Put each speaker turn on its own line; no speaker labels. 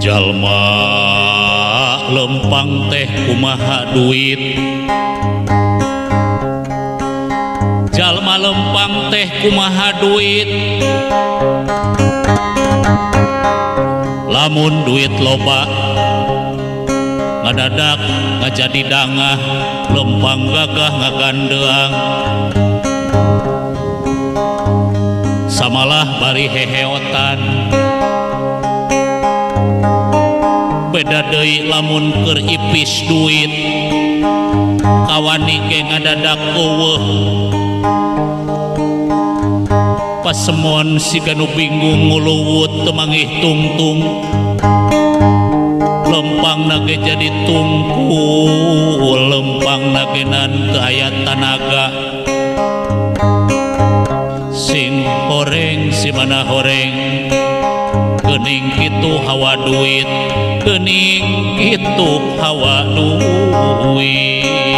jalma lempang teh kumaha duit jalma lempang teh kumaha duit lamun duit loba ngadadak ngajadi dangah lempang gagah ngagandeang samalah bari heheotan beda deui lamun keur ipis duit kawani ge ngadadak eueuh pasemon siga nu bingung nguluwut teu mangih tungtung lempang nage jadi tungkul lempang nagenan teu aya tanaga sing horeng si mana horeng geuning kitu hawa duit geuning kitu hawa duit